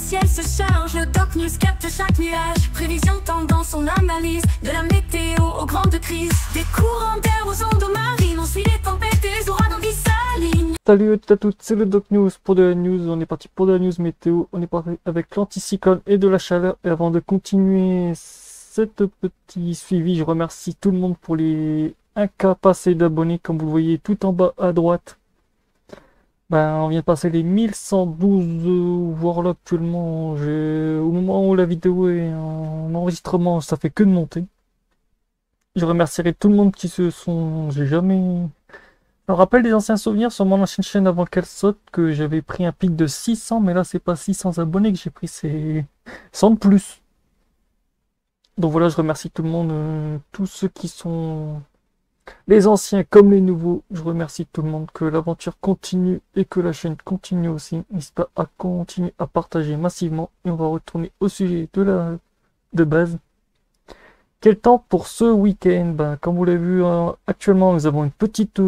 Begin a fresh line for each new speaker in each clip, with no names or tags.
ciel se charge, le Doc News capte chaque nuage. Prévision, tendance, on analyse. De la météo aux grandes crises. Des courants d'air aux ondes marines. On suit les tempêtes et les ouragans qui s'alignent.
Salut à toutes et à toutes, c'est le Doc News pour de la news. On est parti pour de la news météo. On est parti avec l'anticyclone et de la chaleur. Et avant de continuer cette petit suivi, je remercie tout le monde pour les 1K passés d'abonnés. Comme vous le voyez tout en bas à droite. On vient de passer les 1112 voire là actuellement. Au moment où la vidéo est en enregistrement, ça fait que de monter. Je remercierai tout le monde qui se sont... J'ai jamais... Je me rappelle des anciens souvenirs sur mon ancienne chaîne avant qu'elle saute, que j'avais pris un pic de 600, mais là c'est pas 600 abonnés que j'ai pris, c'est 100 de plus. Donc voilà, je remercie tout le monde, tous ceux qui sont... Les anciens comme les nouveaux, je remercie tout le monde, que l'aventure continue et que la chaîne continue aussi. N'hésite pas à continuer à partager massivement et on va retourner au sujet de base. Quel temps pour ce week-end? Comme vous l'avez vu, actuellement nous avons une petite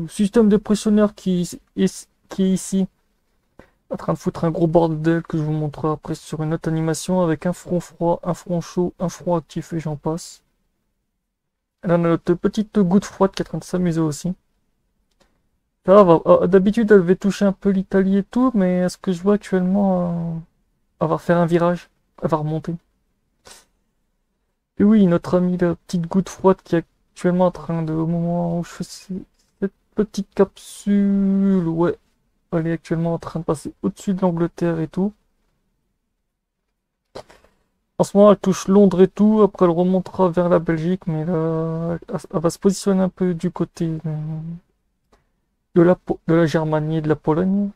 système de pressionneur qui est ici, en train de foutre un gros bordel que je vous montrerai après sur une autre animation avec un front froid, un front chaud, un front actif et j'en passe. Là, on a notre petite goutte froide qui est en train de s'amuser aussi. Ça va, d'habitude, elle devait toucher un peu l'Italie et tout, mais ce que je vois actuellement, elle va faire un virage. Elle va remonter. Et oui, notre ami, la petite goutte froide qui est actuellement en train de, au moment où je fais cette petite capsule, ouais, elle est actuellement en train de passer au-dessus de l'Angleterre et tout. En ce moment, elle touche Londres et tout. Après, elle remontera vers la Belgique. Mais là, elle va se positionner un peu du côté de la Germanie et de la Pologne.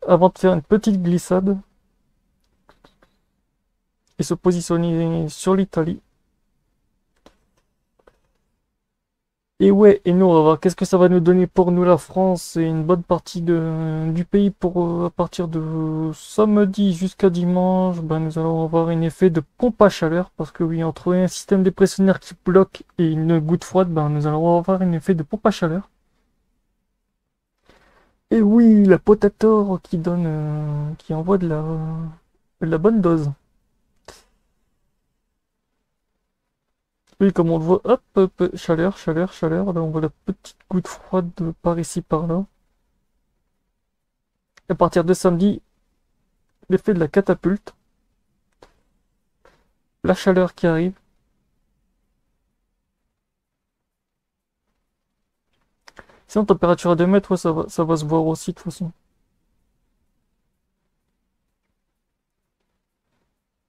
Avant de faire une petite glissade. Et se positionner sur l'Italie. Et ouais, et nous, on va voir qu'est-ce que ça va nous donner pour nous, la France et une bonne partie du pays pour à partir de samedi jusqu'à dimanche. Nous allons avoir un effet de pompe à chaleur parce que oui, entre un système dépressionnaire qui bloque et une goutte froide, nous allons avoir un effet de pompe à chaleur. Et oui, la potator qui donne, qui envoie de la bonne dose. Oui, comme on le voit, hop, hop, chaleur, chaleur, chaleur. Là, on voit la petite goutte froide par ici, par là. À partir de samedi, l'effet de la catapulte. La chaleur qui arrive. Sinon, température à 2 mètres, ouais, ça va se voir aussi, de toute façon.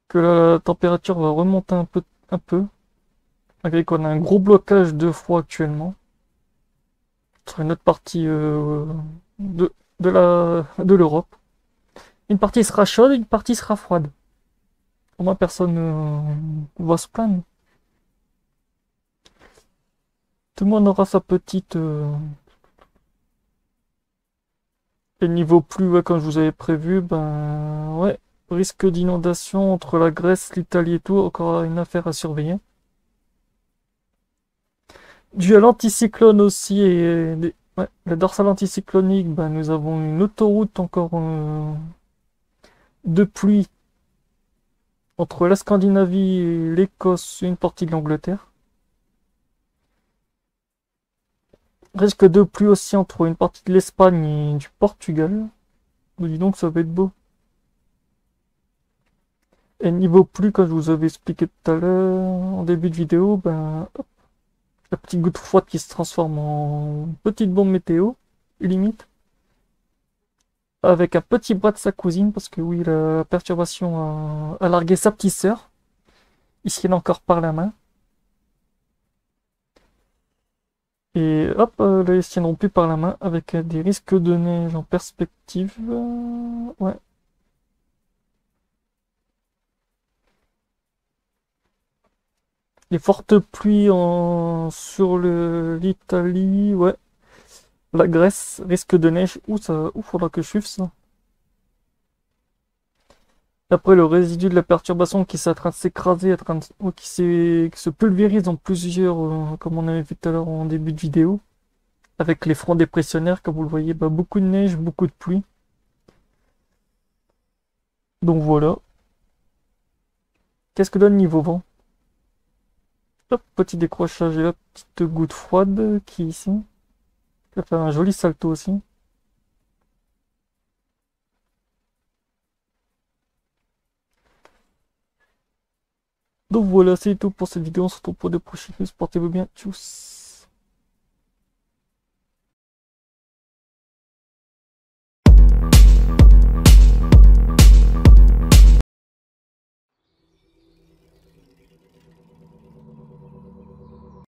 Que la température va remonter un peu. Malgré qu'on a un gros blocage de froid actuellement. Sur une autre partie de l'Europe. Une partie sera chaude, une partie sera froide. Au moins personne va se plaindre. Tout le monde aura sa petite... Et niveau pluie, ouais, comme je vous avais prévu, ouais, risque d'inondation entre la Grèce, l'Italie et tout, encore une affaire à surveiller. Dû à l'anticyclone aussi et ouais, la dorsale anticyclonique, nous avons une autoroute encore de pluie entre la Scandinavie et l'Écosse et une partie de l'Angleterre. Risque de pluie aussi entre une partie de l'Espagne et du Portugal. Dis donc, ça va être beau. Et niveau pluie, comme je vous avais expliqué tout à l'heure en début de vidéo, hop, la petite goutte froide qui se transforme en petite bombe météo, limite. Avec un petit bras de sa cousine, parce que oui, la perturbation a largué sa petite sœur. Ici, elle est encore par la main. Et hop, là, ils ne tiendront plus par la main, avec des risques de neige en perspective. Ouais. Les fortes pluies sur l'Italie, ouais. La Grèce, risque de neige. Où faudra que je suive ça. Après le résidu de la perturbation qui est en train de s'écraser, qui se pulvérise en plusieurs, comme on avait vu tout à l'heure en début de vidéo. Avec les fronts dépressionnaires, comme vous le voyez, beaucoup de neige, beaucoup de pluie. Donc voilà. Qu'est-ce que donne niveau vent? Hop, petit décrochage et la petite goutte froide qui est ici. Ça fait un joli salto aussi. Donc voilà, c'est tout pour cette vidéo. On se retrouve pour de prochaines news. Portez-vous bien. Tchuss.